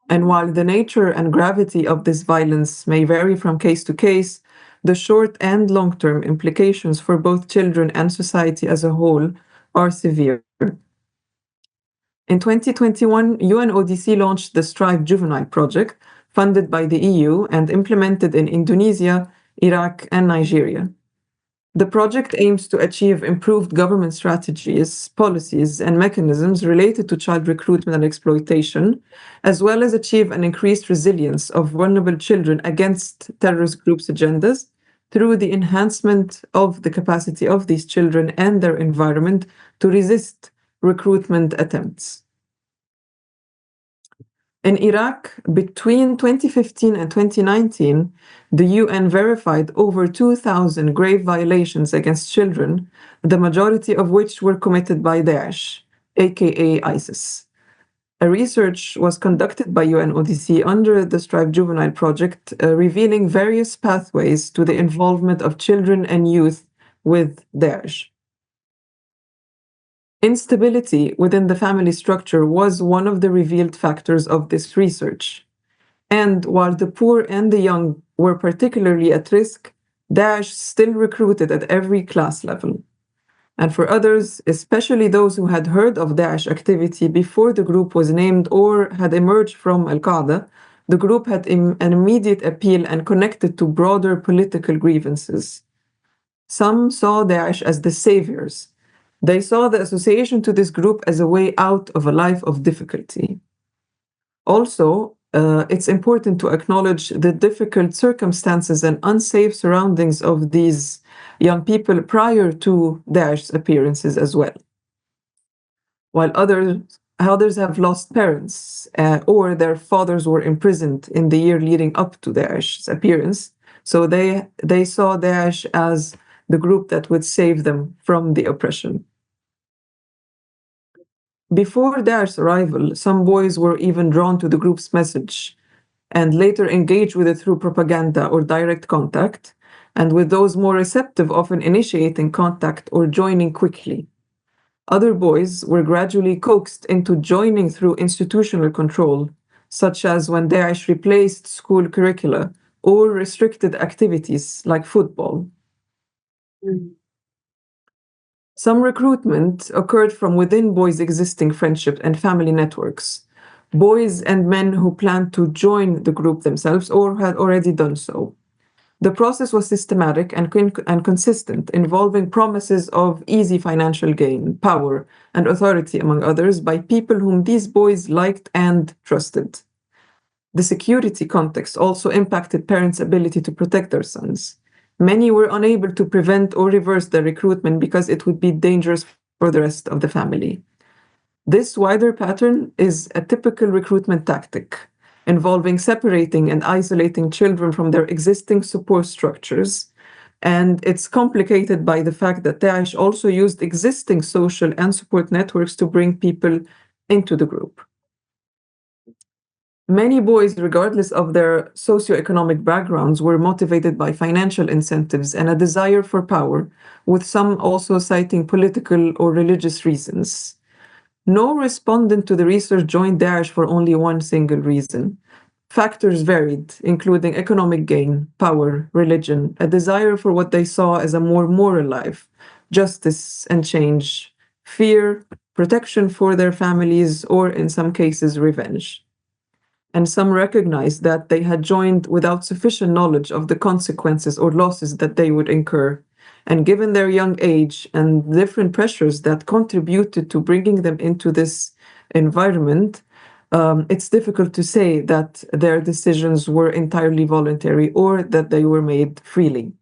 And while the nature and gravity of this violence may vary from case to case, the short and long-term implications for both children and society as a whole are severe. In 2021, UNODC launched the Strive Juvenile project, funded by the EU and implemented in Indonesia, Iraq, and Nigeria. The project aims to achieve improved government strategies, policies, and mechanisms related to child recruitment and exploitation, as well as achieve an increased resilience of vulnerable children against terrorist groups' agendas through the enhancement of the capacity of these children and their environment to resist recruitment attempts. In Iraq, between 2015 and 2019, the UN verified over 2,000 grave violations against children, the majority of which were committed by Daesh, aka ISIS. A research was conducted by UNODC under the Strive Juvenile project, revealing various pathways to the involvement of children and youth with Daesh. Instability within the family structure was one of the revealed factors of this research. And while the poor and the young were particularly at risk, Daesh still recruited at every class level. And for others, especially those who had heard of Daesh activity before the group was named or had emerged from Al-Qaeda, the group had an immediate appeal and connected to broader political grievances. Some saw Daesh as the saviors. They saw the association to this group as a way out of a life of difficulty. Also, it's important to acknowledge the difficult circumstances and unsafe surroundings of these young people prior to Daesh's appearances as well. While others have lost parents or their fathers were imprisoned in the year leading up to Daesh's appearance, so they saw Daesh as the group that would save them from the oppression. Before Daesh's arrival, some boys were even drawn to the group's message and later engaged with it through propaganda or direct contact, and with those more receptive often initiating contact or joining quickly. Other boys were gradually coaxed into joining through institutional control, such as when Daesh replaced school curricula or restricted activities like football. Some recruitment occurred from within boys' existing friendship and family networks, boys and men who planned to join the group themselves or had already done so. The process was systematic and consistent, involving promises of easy financial gain, power, and authority, among others, by people whom these boys liked and trusted. The security context also impacted parents' ability to protect their sons. Many were unable to prevent or reverse their recruitment because it would be dangerous for the rest of the family. This wider pattern is a typical recruitment tactic, involving separating and isolating children from their existing support structures, and it's complicated by the fact that Daesh also used existing social and support networks to bring people into the group. Many boys, regardless of their socioeconomic backgrounds, were motivated by financial incentives and a desire for power, with some also citing political or religious reasons. No respondent to the research joined Daesh for only one single reason. Factors varied, including economic gain, power, religion, a desire for what they saw as a more moral life, justice and change, fear, protection for their families, or in some cases, revenge. and some recognized that they had joined without sufficient knowledge of the consequences or losses that they would incur. And given their young age and different pressures that contributed to bringing them into this environment, it's difficult to say that their decisions were entirely voluntary or that they were made freely.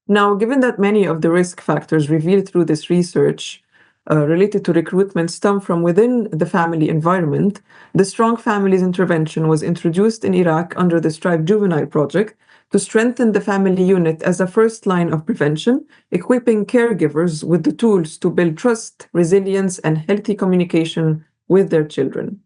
Now, given that many of the risk factors revealed through this research related to recruitment stem from within the family environment, the Strong Families Intervention was introduced in Iraq under the Strive Juvenile Project to strengthen the family unit as a first line of prevention, equipping caregivers with the tools to build trust, resilience, and healthy communication with their children.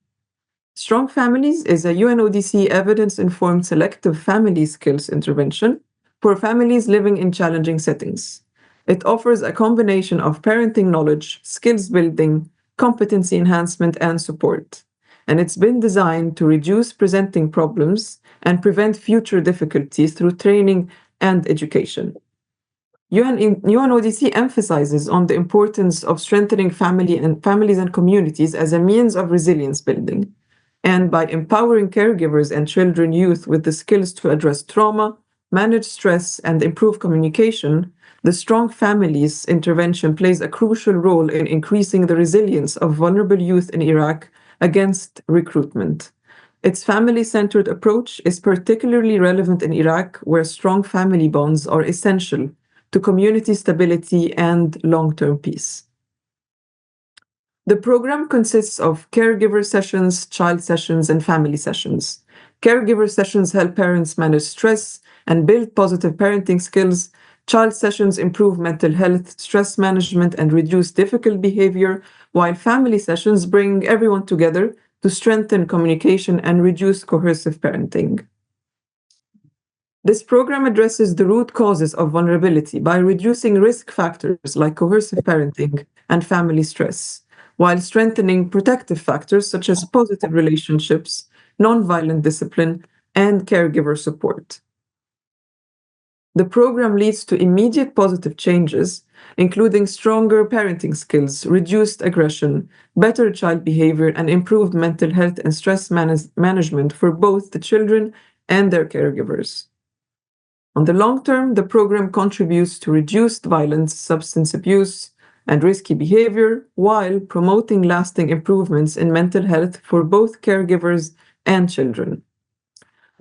Strong Families is a UNODC evidence-informed selective family skills intervention for families living in challenging settings. It offers a combination of parenting knowledge, skills building, competency enhancement, and support. And it's been designed to reduce presenting problems and prevent future difficulties through training and education. UNODC emphasizes on the importance of strengthening families and communities as a means of resilience building. And by empowering caregivers and children youth with the skills to address trauma, manage stress, and improve communication, the Strong Families intervention plays a crucial role in increasing the resilience of vulnerable youth in Iraq against recruitment. Its family-centered approach is particularly relevant in Iraq, where strong family bonds are essential to community stability and long-term peace. The program consists of caregiver sessions, child sessions, and family sessions. Caregiver sessions help parents manage stress and build positive parenting skills. Child sessions improve mental health, stress management, and reduce difficult behavior, while family sessions bring everyone together to strengthen communication and reduce coercive parenting. This program addresses the root causes of vulnerability by reducing risk factors like coercive parenting and family stress, while strengthening protective factors such as positive relationships, nonviolent discipline, and caregiver support. The program leads to immediate positive changes, including stronger parenting skills, reduced aggression, better child behavior, and improved mental health and stress management for both the children and their caregivers. On the long term, the program contributes to reduced violence, substance abuse, and risky behavior, while promoting lasting improvements in mental health for both caregivers and children.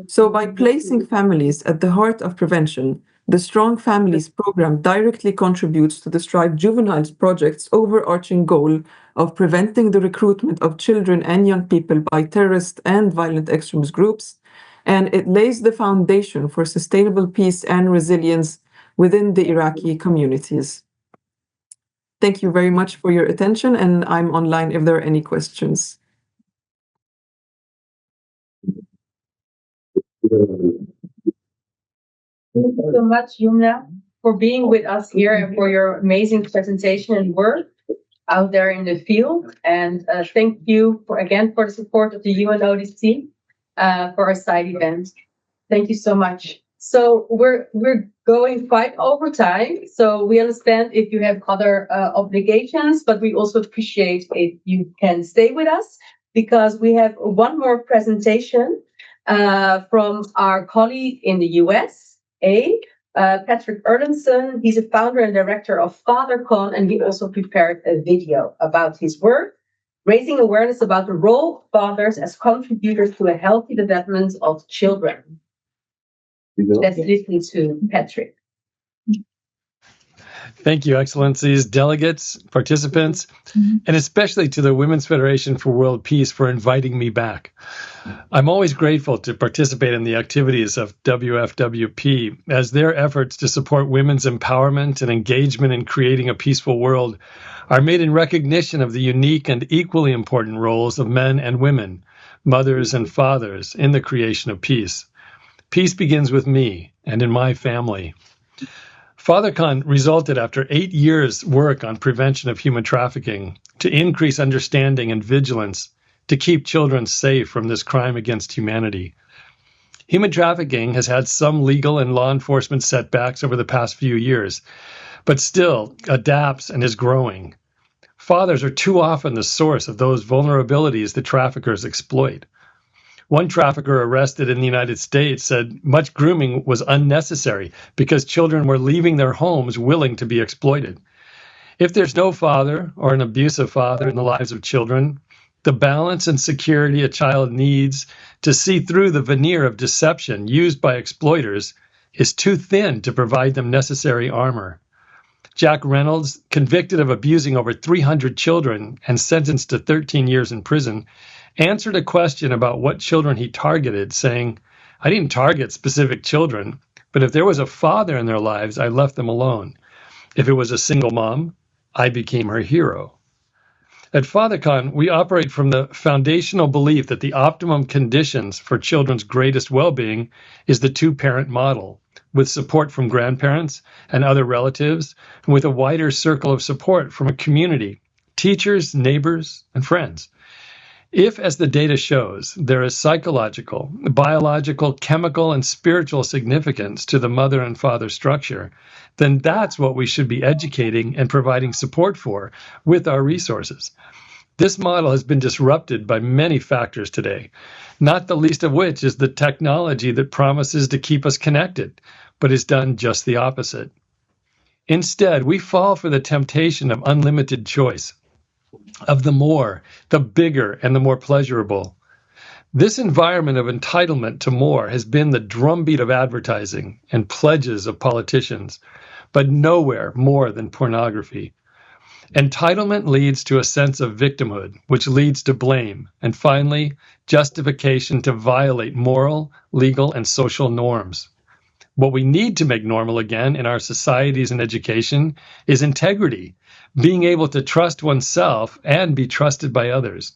So by placing families at the heart of prevention, the Strong Families program directly contributes to the Strive Juveniles Project's overarching goal of preventing the recruitment of children and young people by terrorist and violent extremist groups, and it lays the foundation for sustainable peace and resilience within the Iraqi communities. Thank you very much for your attention, and I'm online if there are any questions. Thank you so much, Yumna, for being with us here and for your amazing presentation and work out there in the field. And thank you again for the support of the UNODC for our side event. Thank you so much. So we're going quite over time. So we understand if you have other obligations, but we also appreciate if you can stay with us because we have one more presentation from our colleague in the USA, Patrick Erlandson. He's a founder and director of FatherCon, and he also prepared a video about his work, raising awareness about the role of fathers as contributors to a healthy development of children. Let's listen to Patrick. Thank you, Excellencies, delegates, participants, and especially to the Women's Federation for World Peace for inviting me back. I'm always grateful to participate in the activities of WFWP as their efforts to support women's empowerment and engagement in creating a peaceful world are made in recognition of the unique and equally important roles of men and women, mothers and fathers, in the creation of peace. Peace begins with me and in my family. FatherCon resulted after 8 years' work on prevention of human trafficking to increase understanding and vigilance to keep children safe from this crime against humanity. Human trafficking has had some legal and law enforcement setbacks over the past few years, but still adapts and is growing. Fathers are too often the source of those vulnerabilities the traffickers exploit. One trafficker arrested in the United States said much grooming was unnecessary because children were leaving their homes willing to be exploited. If there's no father or an abusive father in the lives of children, the balance and security a child needs to see through the veneer of deception used by exploiters is too thin to provide them necessary armor. Jack Reynolds, convicted of abusing over 300 children and sentenced to 13 years in prison, answered a question about what children he targeted, saying, "I didn't target specific children, but if there was a father in their lives, I left them alone. If it was a single mom, I became her hero." At FatherCon, we operate from the foundational belief that the optimum conditions for children's greatest well-being is the two-parent model, with support from grandparents and other relatives, and with a wider circle of support from a community, teachers, neighbors, and friends. If, as the data shows, there is psychological, biological, chemical, and spiritual significance to the mother and father structure, then that's what we should be educating and providing support for with our resources. This model has been disrupted by many factors today, not the least of which is the technology that promises to keep us connected, but has done just the opposite. Instead, we fall for the temptation of unlimited choice, of the more, the bigger, and the more pleasurable. This environment of entitlement to more has been the drumbeat of advertising and pledges of politicians, but nowhere more than pornography. Entitlement leads to a sense of victimhood, which leads to blame, and finally, justification to violate moral, legal, and social norms. What we need to make normal again in our societies and education is integrity, being able to trust oneself and be trusted by others.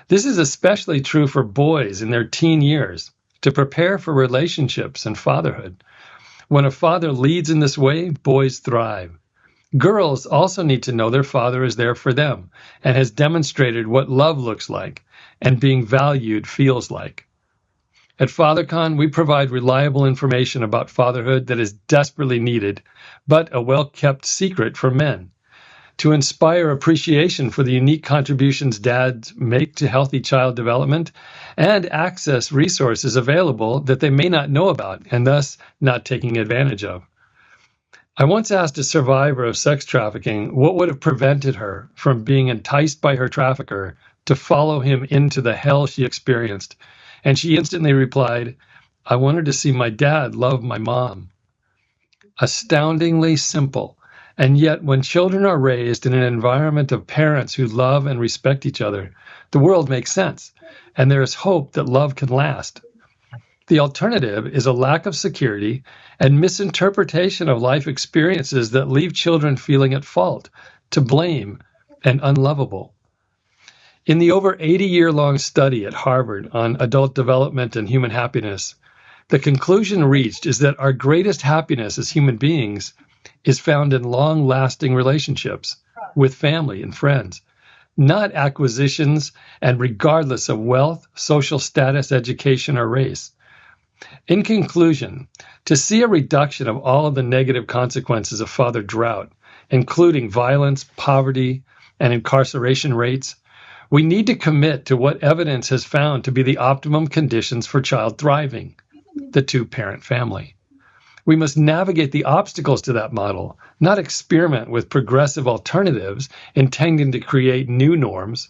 This is especially true for boys in their teen years, to prepare for relationships and fatherhood. When a father leads in this way, boys thrive. Girls also need to know their father is there for them and has demonstrated what love looks like and being valued feels like. At FatherCon, we provide reliable information about fatherhood that is desperately needed, but a well-kept secret for men. To inspire appreciation for the unique contributions dads make to healthy child development and access resources available that they may not know about and thus not taking advantage of. I once asked a survivor of sex trafficking what would have prevented her from being enticed by her trafficker to follow him into the hell she experienced, and she instantly replied, "I wanted to see my dad love my mom." Astoundingly simple. And yet, when children are raised in an environment of parents who love and respect each other, the world makes sense, and there is hope that love can last. The alternative is a lack of security and misinterpretation of life experiences that leave children feeling at fault, to blame, and unlovable. In the over 80-year-long study at Harvard on adult development and human happiness, the conclusion reached is that our greatest happiness as human beings is found in long-lasting relationships with family and friends, not acquisitions and regardless of wealth, social status, education, or race. In conclusion, to see a reduction of all of the negative consequences of father drought, including violence, poverty, and incarceration rates, we need to commit to what evidence has found to be the optimum conditions for child thriving, the two-parent family. We must navigate the obstacles to that model, not experiment with progressive alternatives intending to create new norms.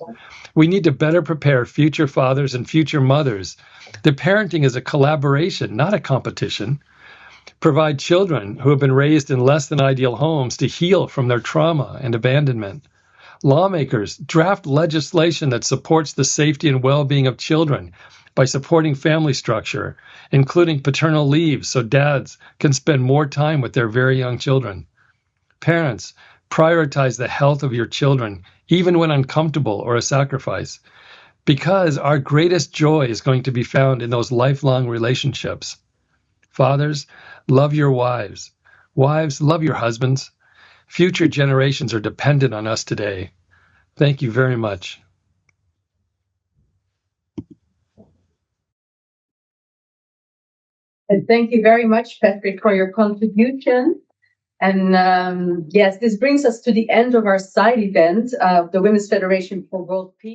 We need to better prepare future fathers and future mothers that parenting is a collaboration, not a competition. Provide children who have been raised in less than ideal homes to heal from their trauma and abandonment. Lawmakers draft legislation that supports the safety and well-being of children by supporting family structure, including paternal leave so dads can spend more time with their very young children. Parents, prioritize the health of your children, even when uncomfortable or a sacrifice, because our greatest joy is going to be found in those lifelong relationships. Fathers, love your wives. Wives, love your husbands. Future generations are dependent on us today. Thank you very much. And thank you very much, Patrick, for your contribution. And yes, this brings us to the end of our side event, the Women's Federation for World Peace.